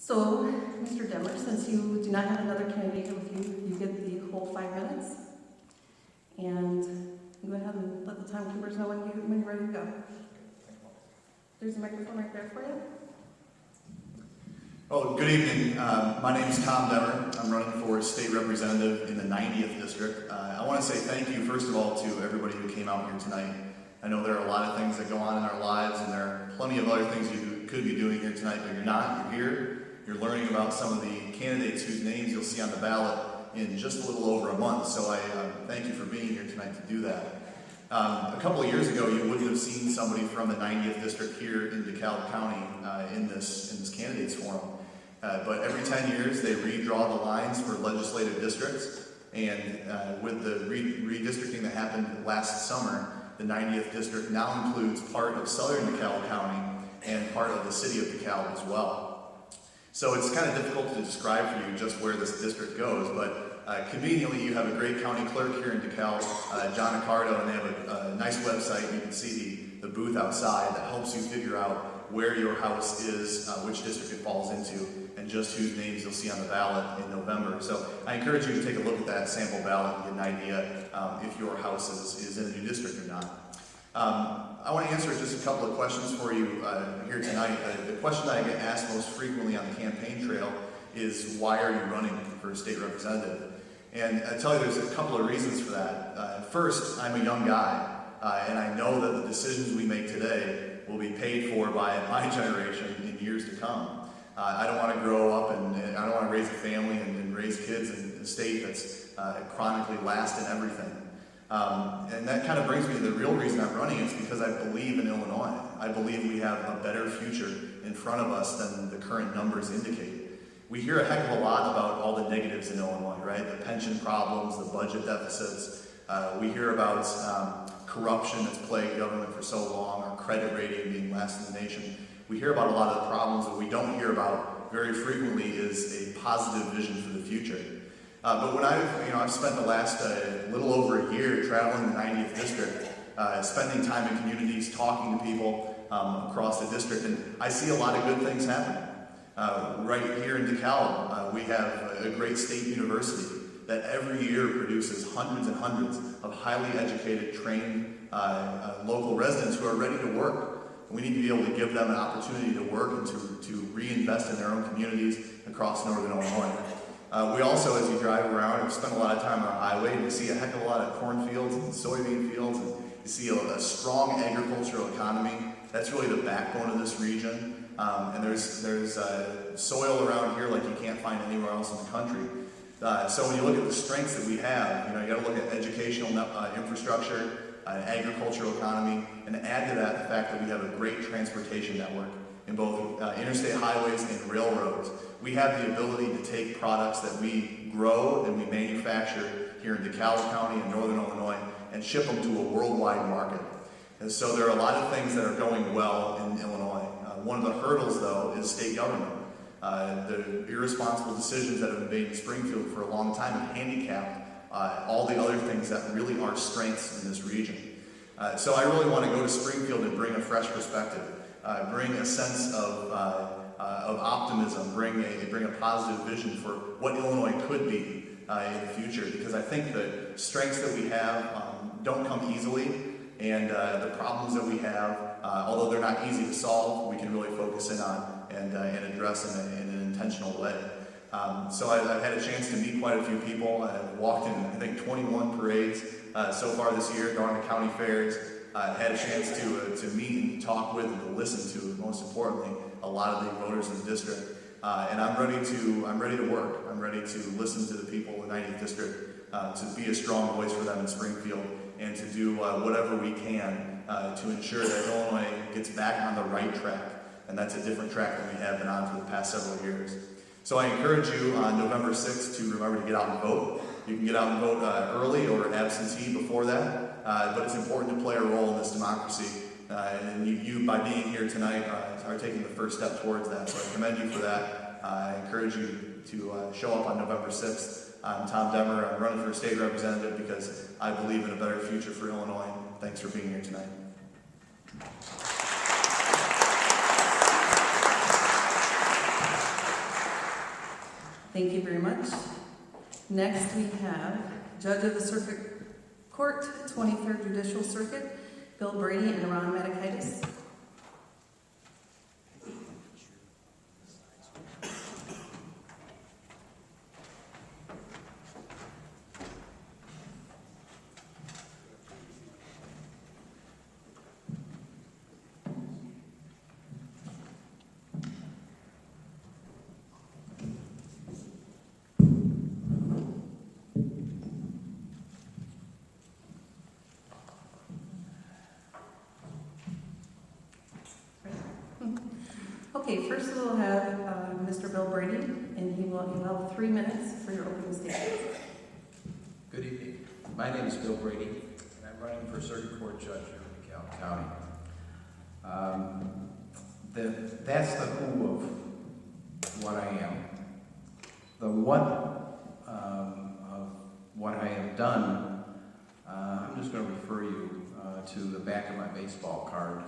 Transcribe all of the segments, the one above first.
So, Mr. Demmer, since you do not have another candidate with you, you get the whole 5 minutes. And go ahead and let the timekeepers know when you're ready to go. There's a microphone right there for you. Well, good evening. My name is Tom Demmer. I'm running for state representative in the 90th district. I want to say thank you, first of all, to everybody who came out here tonight. I know there are a lot of things that go on in our lives, and there are plenty of other things you could be doing here tonight, but you're not. You're here. You're learning about some of the candidates whose names you'll see on the ballot in just a little over a month. So I thank you for being here tonight to do that. A couple of years ago, you wouldn't have seen somebody from the 90th district here in DeKalb County in this candidates forum. But every 10 years, they redraw the lines for legislative districts. And with the redistricting that happened last summer, the 90th district now includes part of southern DeKalb County and part of the city of DeKalb as well. So it's kind of difficult to describe for you just where this district goes, but conveniently you have a great county clerk here in DeKalb, John Accardo, and they have a nice website. You can see the booth outside that helps you figure out where your house is, which district it falls into, and just whose names you'll see on the ballot in November. So I encourage you to take a look at that sample ballot and get an idea if your house is in a new district or not. I want to answer just a couple of questions for you here tonight. The question that I get asked most frequently on the campaign trail is, why are you running for state representative? And I tell you, there's a couple of reasons for that. First, I'm a young guy, and I know that the decisions we make today will be paid for by my generation in years to come. I don't want to grow up and I don't want to raise a family and raise kids in a state that's chronically last in everything. And that kind of brings me to the real reason I'm running is because I believe in Illinois. I believe we have a better future in front of us than the current numbers indicate. We hear a heck of a lot about all the negatives in Illinois, right? The pension problems, the budget deficits. We hear about corruption that's plagued government for so long, our credit rating being last in the nation. We hear about a lot of the problems. That we don't hear about very frequently is a positive vision for the future. But when I've spent the last little over a year traveling the 90th district, spending time in communities, talking to people across the district, and I see a lot of good things happening. Right here in DeKalb, we have a great state university that every year produces hundreds and hundreds of highly educated, trained local residents who are ready to work. We need to be able to give them an opportunity to work and to reinvest in their own communities across northern Illinois. We also, as you drive around, have spent a lot of time on our highway, and you see a heck of a lot of cornfields and soybean fields, and you see a strong agricultural economy. That's really the backbone of this region. And there's soil around here like you can't find anywhere else in the country. So when you look at the strengths that we have, you got to look at educational infrastructure, agricultural economy, and add to that the fact that we have a great transportation network in both interstate highways and railroads. We have the ability to take products that we grow and we manufacture here in DeKalb County and northern Illinois and ship them to a worldwide market. And so there are a lot of things that are going well in Illinois. One of the hurdles, though, is state government. The irresponsible decisions that have been made in Springfield for a long time have handicapped all the other things that really are strengths in this region. So I really want to go to Springfield and bring a fresh perspective, bring a sense of optimism, bring a positive vision for what Illinois could be in the future, because I think the strengths that we have don't come easily, and the problems that we have, although they're not easy to solve, we can really focus in on and address in an intentional way. So I've had a chance to meet quite a few people. I've walked in, I think, 21 parades so far this year, gone to county fairs. Had a chance to meet and talk with and to listen to, most importantly, a lot of the voters in the district. And I'm ready to work. I'm ready to listen to the people in the 90th district, to be a strong voice for them in Springfield, and to do whatever we can to ensure that Illinois gets back on the right track. And that's a different track than we have been on for the past several years. So I encourage you on November 6th to remember to get out and vote. You can get out and vote early or absentee before that, but it's important to play a role in this democracy. And you, by being here tonight, are taking the first step towards that. So I commend you for that. I encourage you to show up on November 6th. I'm Tom Demmer. I'm running for state representative because I believe in a better future for Illinois. Thanks for being here tonight. Thank you very much. Next, we have Judge of the Circuit Court, 23rd Judicial Circuit, Bill Brady and Ron Matekaitis. Okay, first we'll have Mr. Bill Brady, and he will have 3 minutes for your opening statement. Good evening. My name is Bill Brady, and I'm running for Circuit Court Judge here in DeKalb County. That's the who of what I am. The what of what I have done, I'm just going to refer you to the back of my baseball card.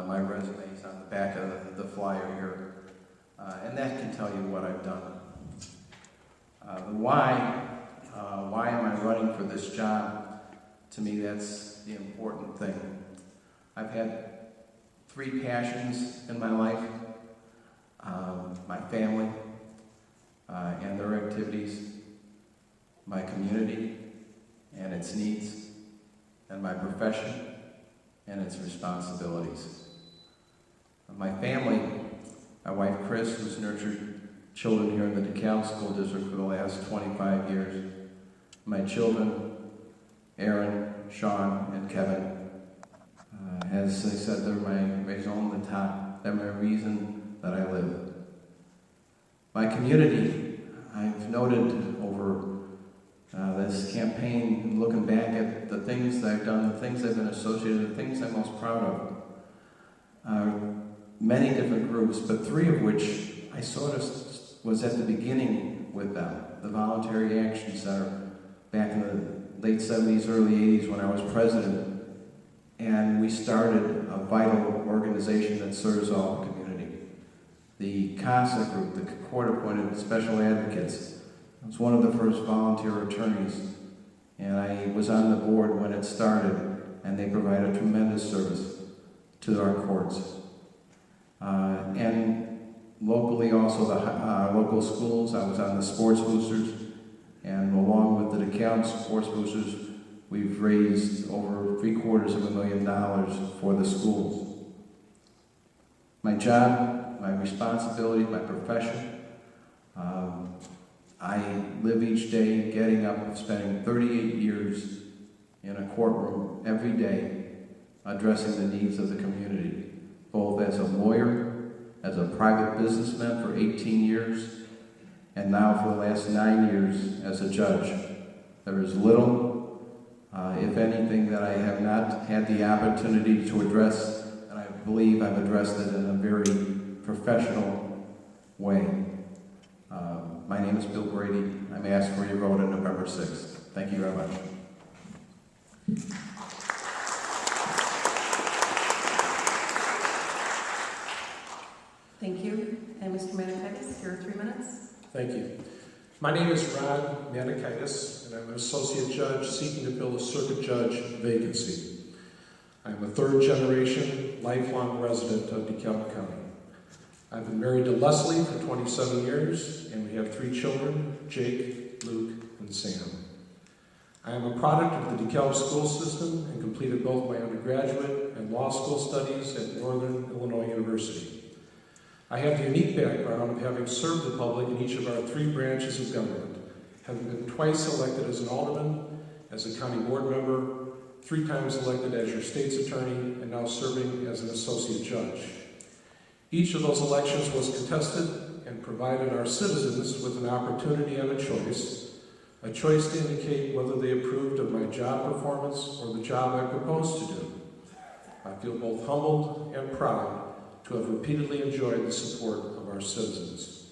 My resume is on the back of the flyer here, and that can tell you what I've done. The why am I running for this job? To me, that's the important thing. I've had 3 passions in my life: my family and their activities, my community and its needs, and my profession and its responsibilities. My family, my wife Chris, who's nurtured children here in the DeKalb School District for the last 25 years. My children, Aaron, Sean, and Kevin. As I said, they're my raison d'etre. They're my reason that I live. My community, I've noted over this campaign, looking back at the things that I've done, the things I've been associated with, the things I'm most proud of. Many different groups, but 3 of which I sort of was at the beginning with them. The Voluntary Action Center back in the late 70s, early 80s when I was president. And we started a vital organization that serves all the community. The CASA group, the Court-Appointed Special Advocates. I was one of the first volunteer attorneys, and I was on the board when it started, and they provide a tremendous service to our courts. And locally also, the local schools, I was on the Sports Boosters, and along with the DeKalb Sports Boosters, we've raised over $750,000 for the schools. My job, my responsibility, my profession, I live each day getting up, spending 38 years in a courtroom every day, addressing the needs of the community, both as a lawyer, as a private businessman for 18 years, and now for the last 9 years as a judge. There is little, if anything, that I have not had the opportunity to address, and I believe I've addressed it in a very professional way. My name is Bill Brady. I'm asked for your vote on November 6th. Thank you very much. Thank you. And Mr. Matekaitis, your 3 minutes. Thank you. My name is Ron Matekaitis, and I'm an associate judge seeking to fill a circuit judge vacancy. I'm a 3rd-generation, lifelong resident of DeKalb County. I've been married to Leslie for 27 years, and we have 3 children, Jake, Luke, and Sam. I am a product of the DeKalb school system and completed both my undergraduate and law school studies at Northern Illinois University. I have the unique background of having served the public in each of our 3 branches of government, having been twice elected as an alderman, as a county board member, 3 times elected as your state's attorney, and now serving as an associate judge. Each of those elections was contested and provided our citizens with an opportunity and a choice to indicate whether they approved of my job performance or the job I proposed to do. I feel both humbled and proud to have repeatedly enjoyed the support of our citizens.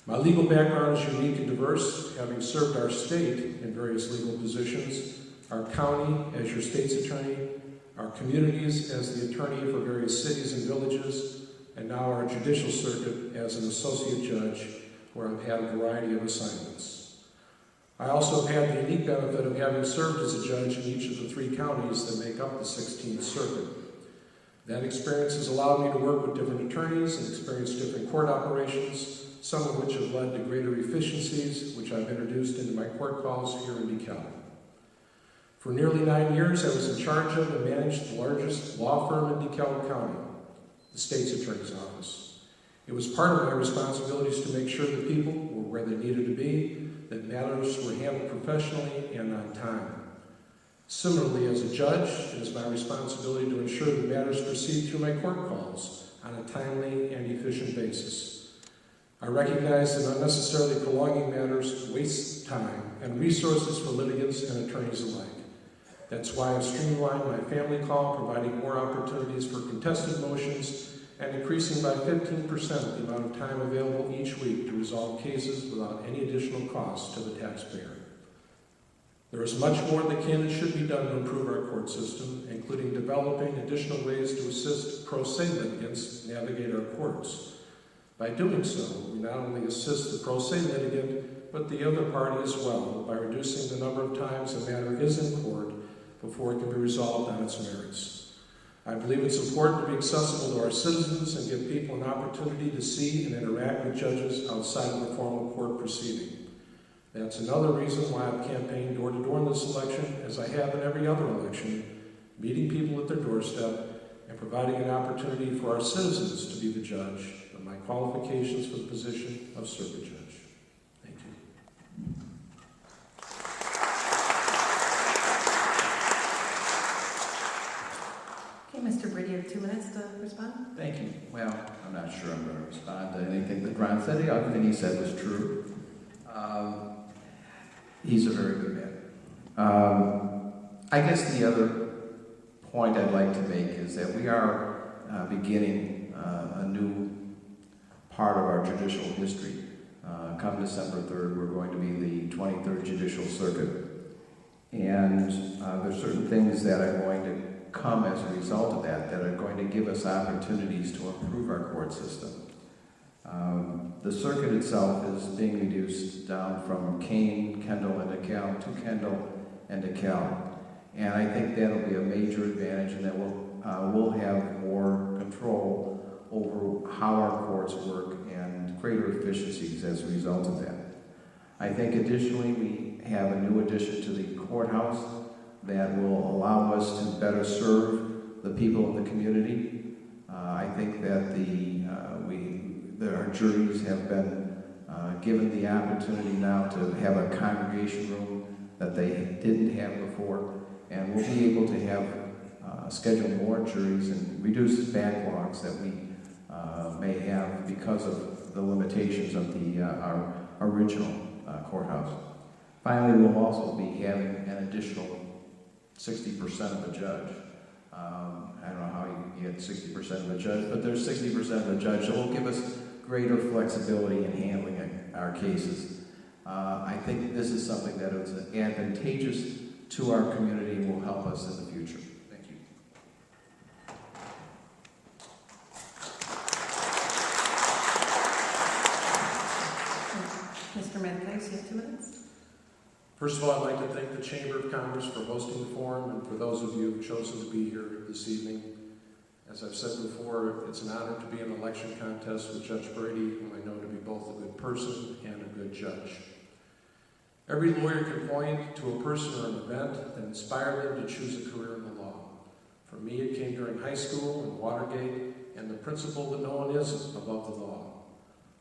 My legal background is unique and diverse, having served our state in various legal positions, our county as your state's attorney, our communities as the attorney for various cities and villages, and now our judicial circuit as an associate judge, where I've had a variety of assignments. I also have had the unique benefit of having served as a judge in each of the 3 counties that make up the 16th Circuit. That experience has allowed me to work with different attorneys and experience different court operations, some of which have led to greater efficiencies, which I've introduced into my court calls here in DeKalb. For nearly 9 years, I was in charge of and managed the largest law firm in DeKalb County, the State's Attorney's Office. It was part of my responsibilities to make sure that people were where they needed to be, that matters were handled professionally and on time. Similarly, as a judge, it is my responsibility to ensure that matters proceed through my court calls on a timely and efficient basis. I recognize that unnecessarily prolonging matters wastes time and resources for litigants and attorneys alike. That's why I've streamlined my family call, providing more opportunities for contested motions and increasing by 15% the amount of time available each week to resolve cases without any additional cost to the taxpayer. There is much more that can and should be done to improve our court system, including developing additional ways to assist pro se litigants navigate our courts. By doing so, we not only assist the pro se litigant, but the other party as well, by reducing the number of times a matter is in court before it can be resolved on its merits. I believe it's important to be accessible to our citizens and give people an opportunity to see and interact with judges outside of the formal court proceeding. That's another reason why I've campaigned door-to-door in this election, as I have in every other election, meeting people at their doorstep and providing an opportunity for our citizens to be the judge of my qualifications for the position of circuit judge. Thank you. Okay, Mr. Brady, you have 2 minutes to respond. Thank you. Well, I'm not sure I'm going to respond to anything that Ron said. The other thing he said was true. He's a very good man. I guess the other point I'd like to make is that we are beginning a new part of our judicial history. Come December 3rd, we're going to be the 23rd Judicial Circuit. And there's certain things that are going to come as a result of that are going to give us opportunities to improve our court system. The circuit itself is being reduced down from Kane, Kendall, and DeKalb to Kendall and DeKalb. And I think that'll be a major advantage, and that we'll have more control over how our courts work and greater efficiencies as a result of that. I think additionally we have a new addition to the courthouse that will allow us to better serve the people of the community. I think that our juries have been given the opportunity now to have a congregation room that they didn't have before, and we'll be able to have schedule more juries and reduce backlogs that we may have because of the limitations of our original courthouse. Finally, we'll also be having an additional 60% of a judge. I don't know how you get 60% of a judge, but there's 60% of a judge that will give us greater flexibility in handling our cases. I think this is something that is advantageous to our community and will help us in the future. Thank you. Mr. Matekaitis, you have 2 minutes. First of all, I'd like to thank the Chamber of Commerce for hosting the forum and for those of you who have chosen to be here this evening. As I've said before, it's an honor to be in an election contest with Judge Brady, whom I know to be both a good person and a good judge. Every lawyer can point to a person or an event that inspired them to choose a career in the law. For me, it came during high school and Watergate and the principle that no one is above the law.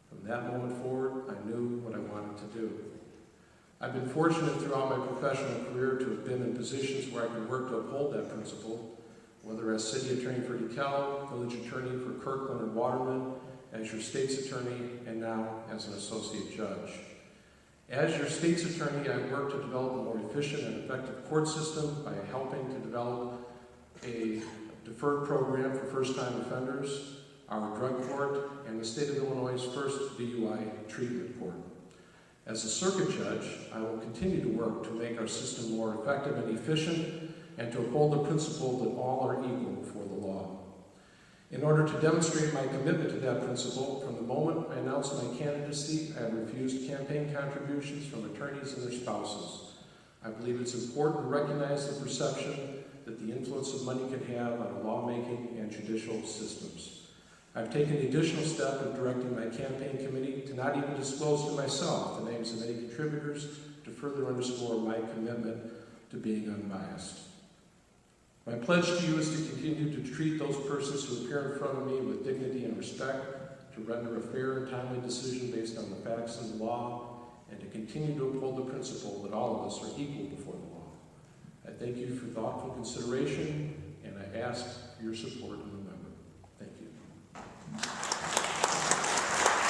From that moment forward, I knew what I wanted to do. I've been fortunate throughout my professional career to have been in positions where I could work to uphold that principle, whether as city attorney for DeKalb, village attorney for Kirkland and Waterman, as your state's attorney, and now as an associate judge. As your state's attorney, I worked to develop a more efficient and effective court system by helping to develop a deferred program for first-time offenders, our drug court, and the state of Illinois' first DUI treatment court. As a circuit judge, I will continue to work to make our system more effective and efficient, and to uphold the principle that all are equal before the law. In order to demonstrate my commitment to that principle, from the moment I announced my candidacy, I have refused campaign contributions from attorneys and their spouses. I believe it's important to recognize the perception that the influence of money can have on our lawmaking and judicial systems. I've taken the additional step of directing my campaign committee to not even disclose to myself the names of any contributors to further underscore my commitment to being unbiased. My pledge to you is to continue to treat those persons who appear in front of me with dignity and respect, to render a fair and timely decision based on the facts and the law, and to continue to uphold the principle that all of us are equal before the law. I thank you for thoughtful consideration, and I ask for your support